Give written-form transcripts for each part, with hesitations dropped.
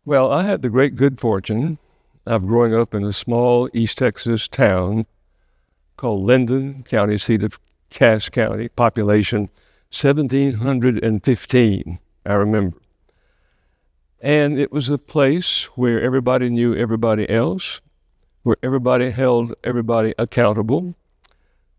Well, I had the great good fortune of growing up in a small East Texas town called Linden, county seat of Cass County, population 1,715, I remember. And it was a place where everybody knew everybody else, where everybody held everybody accountable,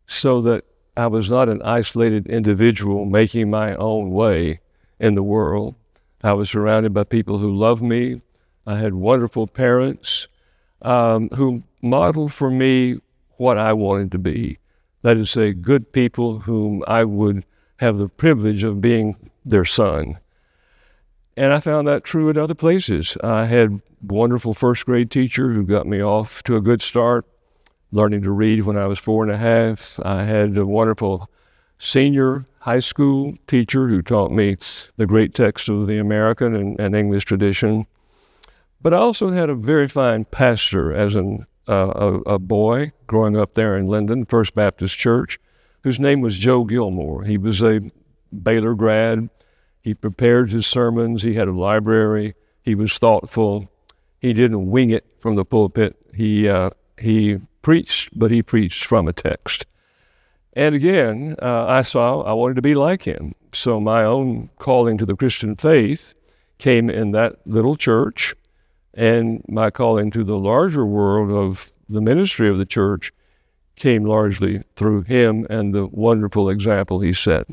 so that I was not an isolated individual making my own way in the world. I was surrounded by people who loved me. I had wonderful parents who modeled for me what I wanted to be. That is, say, good people whom I would have the privilege of being their son. And I found that true at other places. I had a wonderful first grade teacher who got me off to a good start, learning to read when I was 4.5. I had a wonderful senior high school teacher who taught me the great text of the American and English tradition. But I also had a very fine pastor as a boy growing up there in Linden, First Baptist Church, whose name was Joe Gilmore. He was a Baylor grad. He prepared his sermons. He had a library. He was thoughtful. He didn't wing it from the pulpit. He preached, but he preached from a text. And again, I wanted to be like him. So my own calling to the Christian faith came in that little church, and my calling to the larger world of the ministry of the church came largely through him and the wonderful example he set.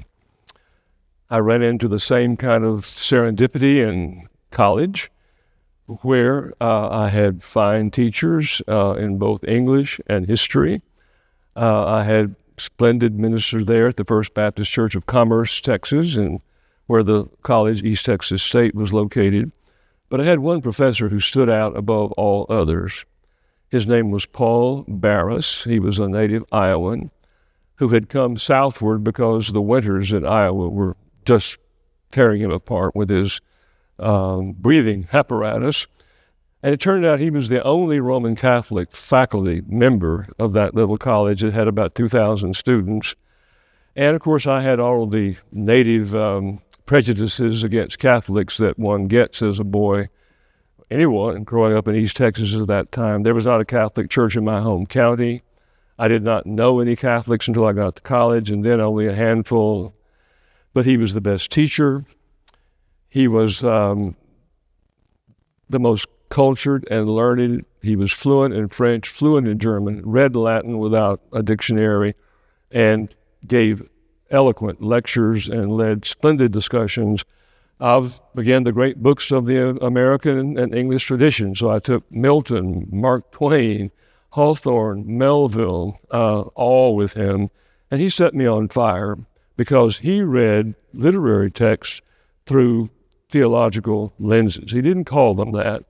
I ran into the same kind of serendipity in college, where I had fine teachers in both English and history. I had splendid ministers there at the First Baptist Church of Commerce, Texas, and where the college, East Texas State, was located. But I had one professor who stood out above all others. His name was Paul Barris. He was a native Iowan who had come southward because the winters in Iowa were just tearing him apart with his breathing apparatus. And it turned out he was the only Roman Catholic faculty member of that little college. It had about 2,000 students. And of course, I had all of the native prejudices against Catholics that one gets as a boy. Anyone growing up in East Texas at that time, there was not a Catholic church in my home county. I did not know any Catholics until I got to college, and then only a handful. But he was the best teacher. He was the most cultured and learned. He was fluent in French, fluent in German, read Latin without a dictionary, and gave eloquent lectures and led splendid discussions of, again, the great books of the American and English tradition. So I took Milton, Mark Twain, Hawthorne, Melville, all with him, and he set me on fire because he read literary texts through theological lenses. He didn't call them that.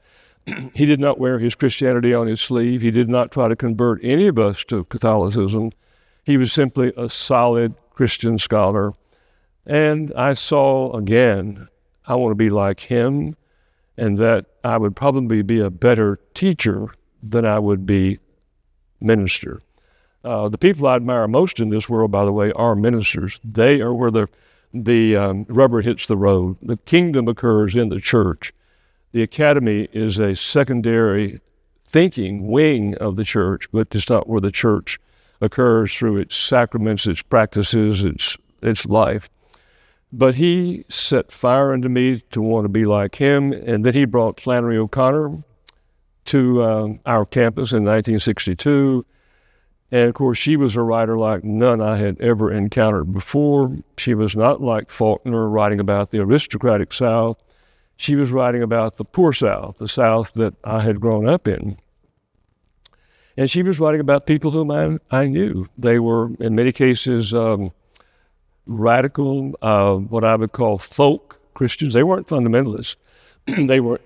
He did not wear his Christianity on his sleeve. He did not try to convert any of us to Catholicism. He was simply a solid Christian scholar. And I saw, again, I want to be like him, and that I would probably be a better teacher than I would be minister. The people I admire most in this world, by the way, are ministers. They are where the rubber hits the road. The kingdom occurs in the church. The academy is a secondary thinking wing of the church, but it's not where the church occurs through its sacraments, its practices, its life. But he set fire into me to want to be like him, and then he brought Flannery O'Connor to our campus in 1962. And of course, she was a writer like none I had ever encountered before. She was not like Faulkner writing about the aristocratic South. She was writing about the poor South, the South that I had grown up in. And she was writing about people whom I knew. They were, in many cases, radical, what I would call folk Christians. They weren't fundamentalists. They weren't,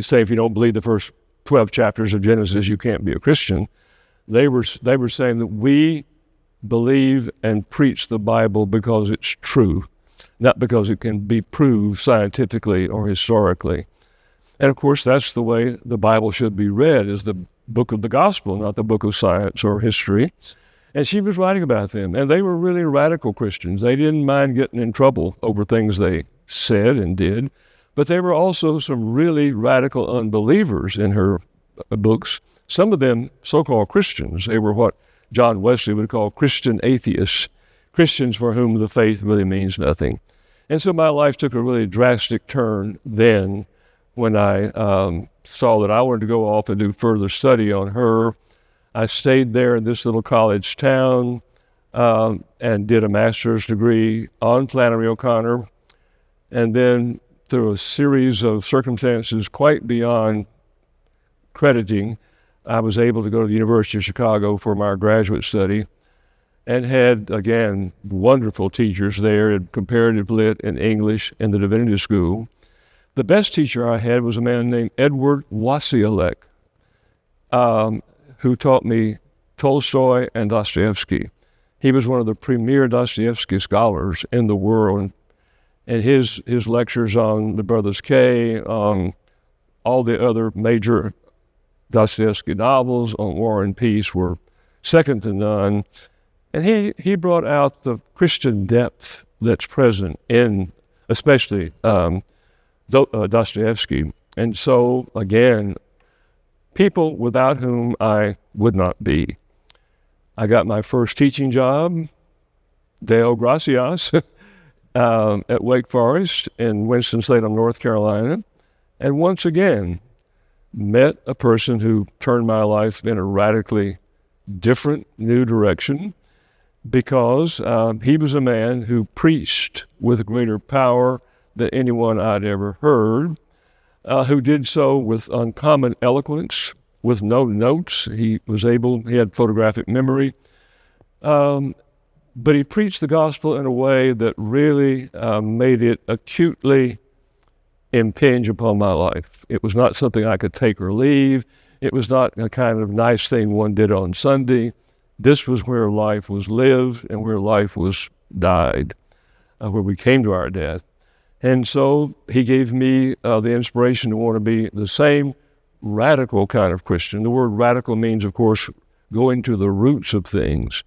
say, if you don't believe the first 12 chapters of Genesis, you can't be a Christian. They were saying that we believe and preach the Bible because it's true, not because it can be proved scientifically or historically. And of course, that's the way the Bible should be read, as the book of the gospel, not the book of science or history. And she was writing about them. And they were really radical Christians. They didn't mind getting in trouble over things they said and did, But there were also some really radical unbelievers in her books, some of them so-called Christians. They were what John Wesley would call Christian atheists, Christians for whom the faith really means nothing. And so my life took a really drastic turn then when I saw that I wanted to go off and do further study on her. I stayed there in this little college town and did a master's degree on Flannery O'Connor. And then through a series of circumstances quite beyond crediting, I was able to go to the University of Chicago for my graduate study and had, again, wonderful teachers there in comparative lit and English in the Divinity School. The best teacher I had was a man named Edward Wasyelek, who taught me Tolstoy and Dostoevsky. He was one of the premier Dostoevsky scholars in the world, and his lectures on the Brothers Kay, on all the other major Dostoevsky novels, on War and Peace, were second to none. And he brought out the Christian depth that's present in, especially Dostoevsky. And so, again, people without whom I would not be. I got my first teaching job, Deo Gracias, at Wake Forest in Winston-Salem, North Carolina. And once again, met a person who turned my life in a radically different, new direction, because he was a man who preached with greater power than anyone I'd ever heard, who did so with uncommon eloquence, with no notes. He had photographic memory, but he preached the gospel in a way that really made it acutely impinge upon my life. It was not something I could take or leave. It was not a kind of nice thing one did on Sunday. This was where life was lived and where life was died, where we came to our death. And so he gave me the inspiration to want to be the same radical kind of Christian. The word radical means, of course, going to the roots of things,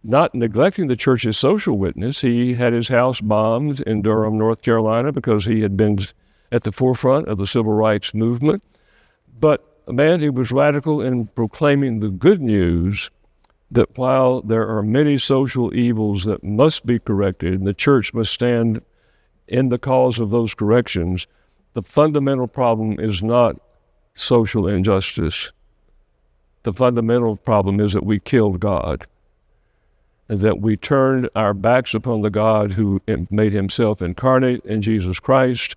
not neglecting the church's social witness. He had his house bombed in Durham, North Carolina, because he had been at the forefront of the civil rights movement. But a man who was radical in proclaiming the good news that while there are many social evils that must be corrected, and the church must stand in the cause of those corrections, the fundamental problem is not social injustice. The fundamental problem is that we killed God, and that we turned our backs upon the God who made himself incarnate in Jesus Christ,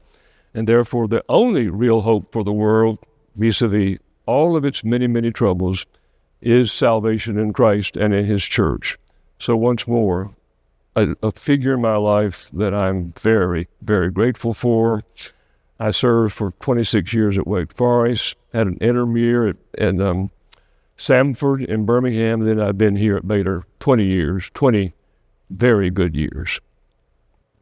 and therefore the only real hope for the world, vis-a-vis all of its many, many troubles, is salvation in Christ and in his church. So once more, a figure in my life that I'm very, very grateful for. I served for 26 years at Wake Forest, had an interim year at Samford in Birmingham, then I've been here at Baylor 20 years, 20 very good years.